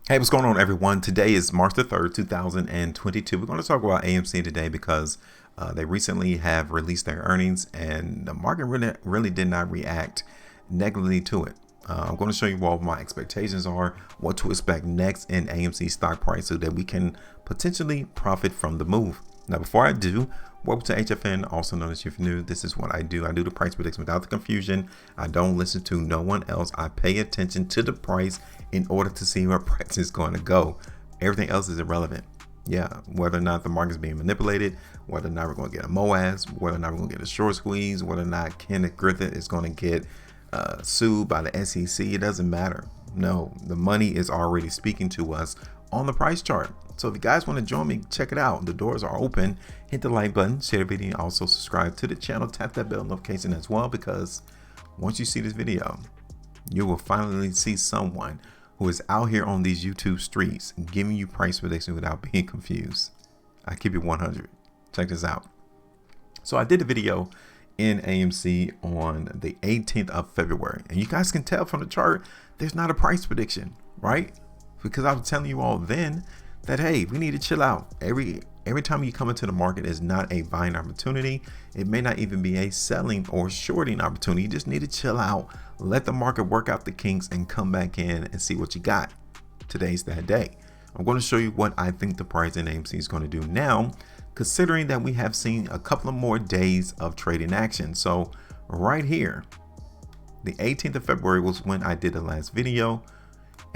Hey, what's going on, everyone? Today is March the 3rd, 2022. We're going to talk about AMC today because they recently have released their earnings and the market really did not react negatively to it. I'm going to show you what my expectations are, what to expect next in AMC stock price so that we can potentially profit from the move. Now, before I do, welcome to HueFin, also known as HueFin. This is what I do. I do the price prediction without the confusion. I don't listen to no one else. I pay attention to the price in order to see where price is going to go. Everything else is irrelevant. Yeah, whether or not the market is being manipulated, whether or not we're going to get a MOAS, whether or not we're going to get a short squeeze, whether or not Kenneth Griffin is going to get sued by the SEC, it doesn't matter. No, the money is already speaking to us on the price chart. So if you guys want to join me, check it out. The doors are open. Hit the like button, share the video, also subscribe to the channel, tap that bell notification as well, because once you see this video, you will finally see someone who is out here on these YouTube streets giving you price prediction without being confused. I keep it 100. Check this out. So I did a video in AMC on the 18th of February, and you guys can tell from the chart there's not a price prediction, right? Because I was telling you all then that, hey, we need to chill out. Every time you come into the market is not a buying opportunity. It may not even be a selling or shorting opportunity. You just need to chill out, let the market work out the kinks, and come back in and see what you got. Today's that day. I'm going to show you what I think the price in AMC is going to do now, considering that we have seen a couple of more days of trading action. So right here, the 18th of February was when I did the last video,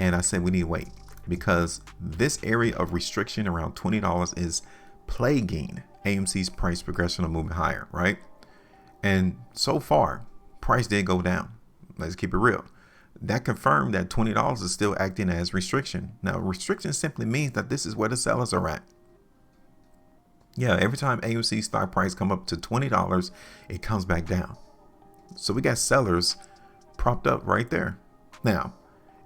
and I said we need to wait, because this area of restriction around $20 is plaguing AMC's price progression of moving higher, right? And so far, price did go down. Let's keep it real. That confirmed that $20 is still acting as restriction. Now, restriction simply means that this is where the sellers are at. Yeah, every time AMC stock price come up to $20, it comes back down. So we got sellers propped up right there. Now,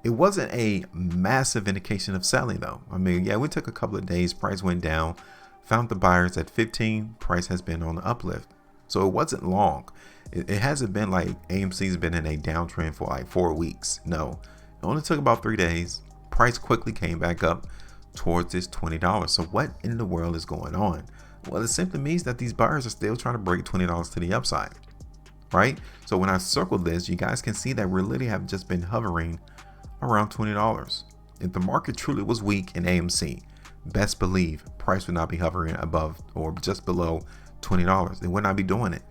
it wasn't a massive indication of selling though. I mean, yeah, we took a couple of days, price went down, found the buyers at 15, price has been on the uplift. So it wasn't long. It hasn't been like AMC's been in a downtrend for like 4 weeks. No, it only took about 3 days. Price quickly came back up towards this $20. So what in the world is going on? Well, it simply means that these buyers are still trying to break $20 to the upside, right? So when I circled this, you guys can see that we literally have just been hovering around $20. If the market truly was weak in AMC, best believe price would not be hovering above or just below $20. It would not be doing it,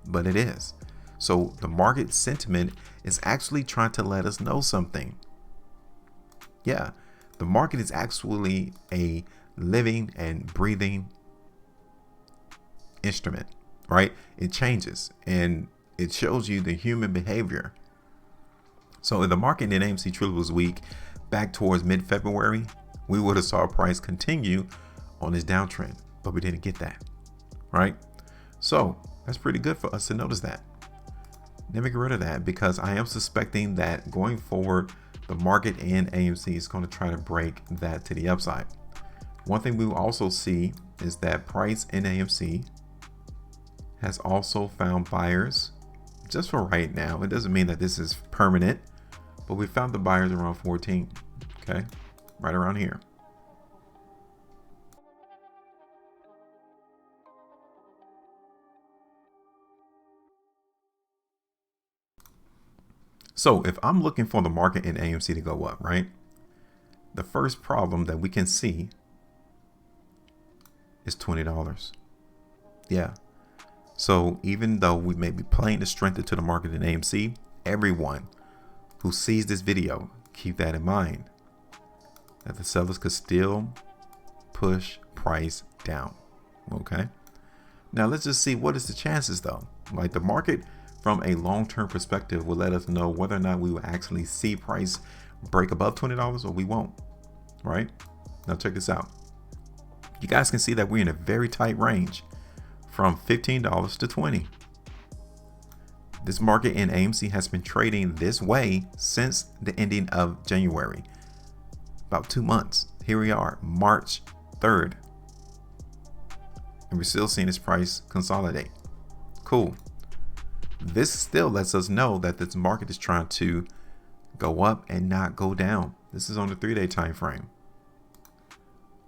but it is. So the market sentiment is actually trying to let us know something. Yeah, the market is actually a living and breathing instrument, right? It changes and it shows you the human behavior. So if the market in AMC truly was weak back towards mid-February, we would have saw price continue on this downtrend, but we didn't get that, right? So that's pretty good for us to notice that. Let me get rid of that, because I am suspecting that going forward, the market in AMC is going to try to break that to the upside. One thing we will also see is that price in AMC has also found buyers just for right now. It doesn't mean that this is permanent, but we found the buyers around 14, okay, right around here. So if I'm looking for the market in AMC to go up, right, the first problem that we can see is $20. Yeah. So even though we may be playing the strength into the market in AMC, everyone who sees this video, keep that in mind, that the sellers could still push price down. Okay. Now let's just see what is the chances though. Like, the market from a long-term perspective will let us know whether or not we will actually see price break above $20 or we won't, right? Now check this out. You guys can see that we're in a very tight range from $15 to 20. This market in AMC has been trading this way since the ending of January, about 2 months. Here we are, March 3rd, and we're still seeing this price consolidate. Cool. This still lets us know that this market is trying to go up and not go down. This is on the 3-day time frame.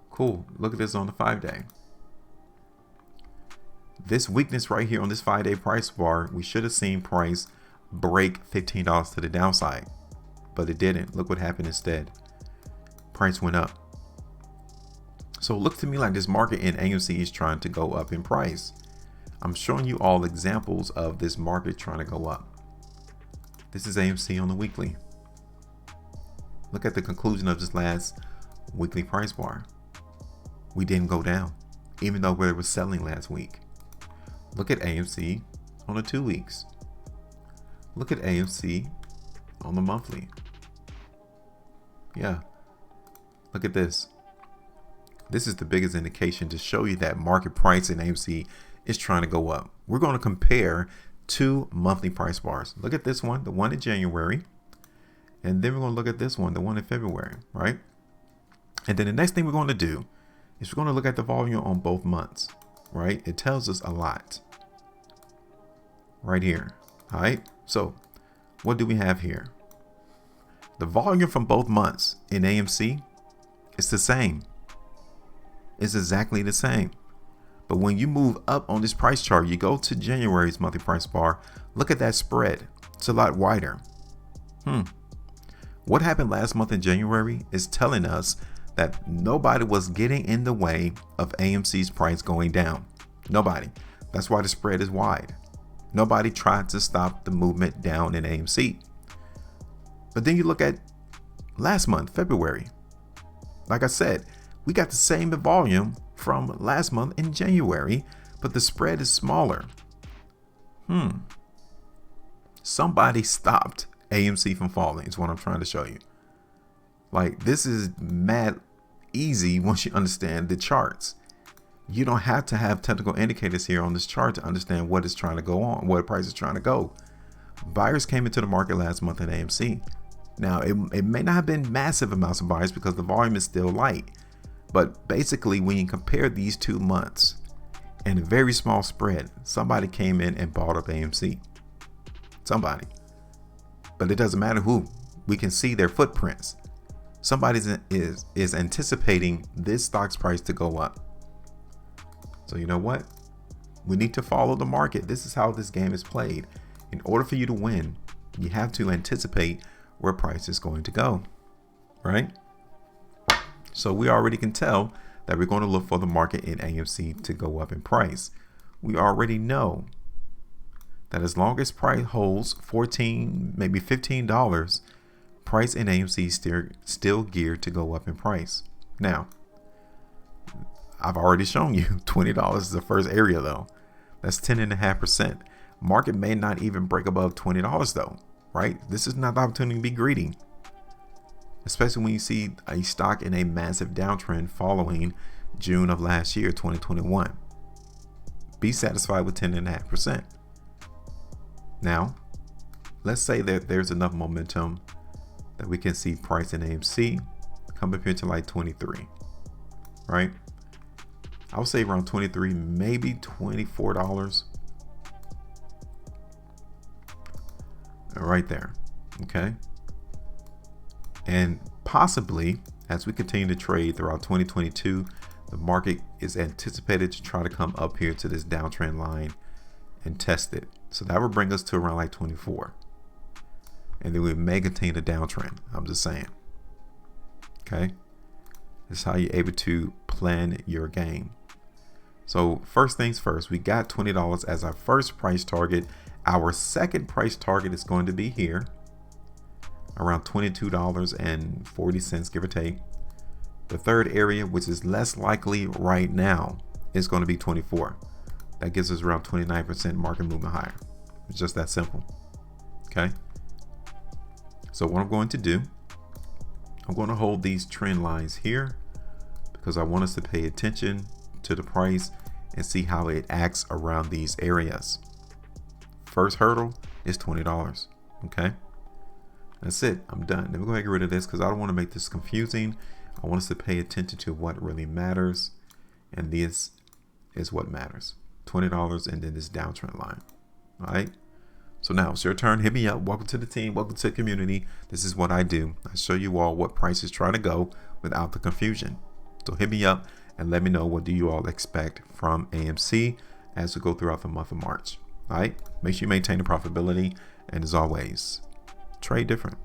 Cool. Look at this on the 5-day. This weakness right here on this 5-day price bar, we should have seen price break $15 to the downside, but it didn't. Look what happened instead. Price went up. So it looks to me like this market in AMC is trying to go up in price. I'm showing you all examples of this market trying to go up. This is AMC on the weekly. Look at the conclusion of this last weekly price bar. We didn't go down, even though we were selling last week. Look at AMC on the 2 weeks. Look at AMC on the monthly. Yeah. Look at this. This is the biggest indication to show you that market price in AMC is trying to go up. We're going to compare 2 monthly price bars. Look at this one, the one in January. And then we're going to look at this one, the one in February, right? And then the next thing we're going to do is we're going to look at the volume on both months, right? It tells us a lot right here. All right. So what do we have here? The volume from both months in AMC is the same. It's exactly the same. But when you move up on this price chart, you go to January's monthly price bar. Look at that spread. It's a lot wider. What happened last month in January is telling us that nobody was getting in the way of AMC's price going down. Nobody. That's why the spread is wide. Nobody tried to stop the movement down in AMC. But then you look at last month, February. Like I said, we got the same volume from last month in January, but the spread is smaller. Somebody stopped AMC from falling is what I'm trying to show you. Like, this is mad easy once you understand the charts. You don't have to have technical indicators here on this chart to understand what is trying to go on, what price is trying to go. Buyers came into the market last month in AMC. Now, it may not have been massive amounts of buyers because the volume is still light. But basically, when you compare these 2 months and a very small spread, somebody came in and bought up AMC. Somebody. But it doesn't matter who. We can see their footprints. Somebody is anticipating this stock's price to go up. So you know what? We need to follow the market. This is how this game is played. In order for you to win, you have to anticipate where price is going to go, right? So we already can tell that we're going to look for the market in AMC to go up in price. We already know that as long as price holds $14, maybe $15, price in AMC is still geared to go up in price. Now, I've already shown you $20 is the first area though. That's 10.5%. Market may not even break above $20 though, right? This is not the opportunity to be greedy, especially when you see a stock in a massive downtrend following June of last year, 2021. Be satisfied with 10.5%. Now, let's say that there's enough momentum that we can see price in AMC come up here to like 23, right? I would say around 23, maybe $24. Right there, okay? And possibly, as we continue to trade throughout 2022, the market is anticipated to try to come up here to this downtrend line and test it. So that would bring us to around like 24. And then we may continue the downtrend. I'm just saying. Okay? This is how you're able to plan your game. So first things first, we got $20 as our first price target. Our second price target is going to be here, around $22.40, give or take. The third area, which is less likely right now, is going to be 24. That gives us around 29% market movement higher. It's just that simple. Okay. So what I'm going to do, I'm going to hold these trend lines here because I want us to pay attention to the price and see how it acts around these areas. First hurdle is $20. Okay. That's it. I'm done. Let me go ahead and get rid of this because I don't want to make this confusing. I want us to pay attention to what really matters. And this is what matters. $20 and then this downtrend line. All right. So now it's your turn. Hit me up. Welcome to the team. Welcome to the community. This is what I do. I show you all what prices try to go without the confusion. So hit me up and let me know, what do you all expect from AMC as we go throughout the month of March. All right. Make sure you maintain the profitability. And as always, trade different.